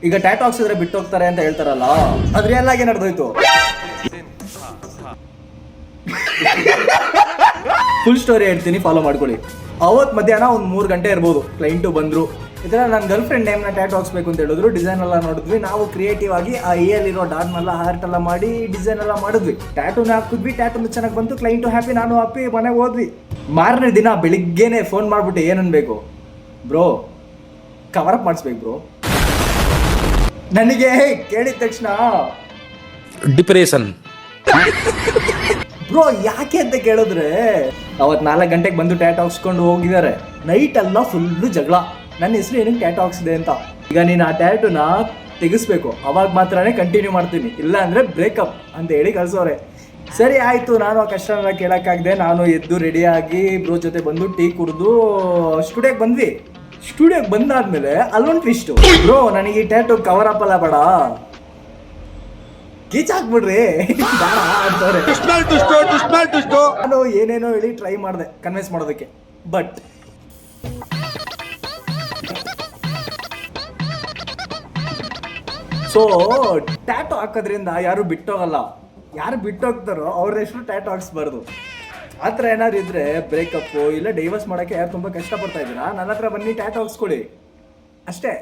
ಈಗ ಟ್ಯಾಟೂ ಹಾಕ್ಸಿದ್ರೆ ಬಿಟ್ಟು ಹೋಗ್ತಾರೆ ಅಂತ ಹೇಳ್ತಾರಲ್ಲ, ಅದು ರಿಯಲ್ ಆಗಿ ನಡೆದೋಯ್ತು. ಫುಲ್ ಸ್ಟೋರಿ ಹೇಳ್ತೀನಿ, ಫಾಲೋ ಮಾಡ್ಕೊಳ್ಳಿ. ಅವತ್ತು ಮಧ್ಯಾಹ್ನ ಒಂದು 3 ಗಂಟೆ ಇರ್ಬೋದು, ಕ್ಲೈಂಟು ಬಂದರು. ಈ ಥರ ನನ್ನ ಗರ್ಲ್ ಫ್ರೆಂಡ್ ನೇಮ್ನ ಟ್ಯಾಟೂ ಹಾಕ್ಸ್ಬೇಕು ಅಂತ ಹೇಳಿದ್ರು. ಡಿಸೈನ್ ಎಲ್ಲ ನೋಡಿದ್ವಿ ನಾವು, ಕ್ರಿಯೇಟಿವ್ ಆಗಿ ಆ ಇಯಲ್ಲಿರೋ ಡಾಟ್ನೆಲ್ಲ ಹಾರ್ಟ್ ಎಲ್ಲ ಮಾಡಿ ಡಿಸೈನ್ ಎಲ್ಲ ಮಾಡಿದ್ವಿ. ಟ್ಯಾಟೂನ ಹಾಕಿದ್ವಿ, ಟ್ಯಾಟೂನು ಚೆನ್ನಾಗಿ ಬಂತು, ಕ್ಲೈಂಟು ಹ್ಯಾಪಿ, ನಾನು ಹ್ಯಾಪಿ, ಮನೆಗೆ ಹೋದ್ವಿ. ಮಾರನೇ ದಿನ ಬೆಳಿಗ್ಗೆನೆ ಫೋನ್ ಮಾಡಿಬಿಟ್ಟು ಏನನ್ಬೇಕು ಬ್ರೋ, ಕವರಪ್ ಮಾಡಿಸ್ಬೇಕು ಬ್ರೋ. ನನಗೆ ಕೇಳಿದ ತಕ್ಷಣ ಡಿಪ್ರೆಷನ್ ಬ್ರೋ ಯಾಕೆ ಅಂತ ಕೇಳಿದ್ರೆ, ಅವತ್ತು 4 ಗಂಟೆಗೆ ಬಂದು ಟ್ಯಾಟೂ ಹಾಕ್ಸ್ಕೊಂಡು ಹೋಗಿದ್ದಾರೆ. ನೈಟ್ ಎಲ್ಲ ಫುಲ್ಲು ಜಗಳ, ನನ್ನ ಹೆಸರು ಏನಕ್ಕೆ ಟ್ಯಾಟೂ ಹಾಕ್ಸಿದೆ ಅಂತ. ಈಗ ನೀನು ಆ ಟ್ಯಾಟೂನ ತೆಗಿಸ್ಬೇಕು, ಅವಾಗ ಮಾತ್ರನೇ ಕಂಟಿನ್ಯೂ ಮಾಡ್ತೀನಿ, ಇಲ್ಲ ಅಂದರೆ ಬ್ರೇಕಪ್ ಅಂತ ಹೇಳಿ ಕಳ್ಸೋರೆ. ಸರಿ ಆಯಿತು, ನಾನು ಆ ಕಷ್ಟನೆಲ್ಲ ಕೇಳೋಕ್ಕಾಗದೆ ನಾನು ಎದ್ದು ರೆಡಿಯಾಗಿ ಬ್ರೋ ಜೊತೆ ಬಂದು ಟೀ ಕುಡಿದು ಸ್ಟುಡಿಯೋಗೆ ಬಂದ್ವಿ. ಸ್ಟುಡಿಯೋಗೆ ಬಂದಾದ್ಮೇಲೆ ಅಲ್ಲೊಂದು ಟ್ವಿಸ್ಟು, ಬ್ರೋ ನನಗೆ ಈ ಟ್ಯಾಟೂ ಕವರ್ ಅಪ್ ಅಲ್ಲ ಬೇಡ, ಗೀಚ್ ಹಾಕ್ಬಿಡ್ರಿ ಅಂತವ್ರೆ. ನಾನು ಏನೇನೋ ಹೇಳಿ ಟ್ರೈ ಮಾಡಿದೆ ಕನ್ವಿನ್ಸ್ ಮಾಡೋದಕ್ಕೆ, ಬಟ್ ಸೊ ಟ್ಯಾಟೂ ಹಾಕೋದ್ರಿಂದ ಯಾರು ಬಿಟ್ಟೋಗಲ್ಲ, ಯಾರು ಬಿಟ್ಟೋಗ್ತಾರೋ ಅವ್ರ ಹೆಸರು ಟ್ಯಾಟೂ ಹಾಕ್ಸ್ಬಾರ್ದು. ಆ ಥರ ಏನಾದ್ರು ಇದ್ರೆ ಬ್ರೇಕಪ್ಪು ಇಲ್ಲ ಡೈವರ್ಸ್ ಮಾಡೋಕ್ಕೆ ಯಾರು ತುಂಬ ಕಷ್ಟಪಡ್ತಾ ಇದ್ದೀರಾ, ನನ್ನ ಹತ್ರ ಬನ್ನಿ ಟ್ಯಾಟೂ ಹಾಕ್ಸ್ಕೊಳ್ಳಿ ಅಷ್ಟೇ.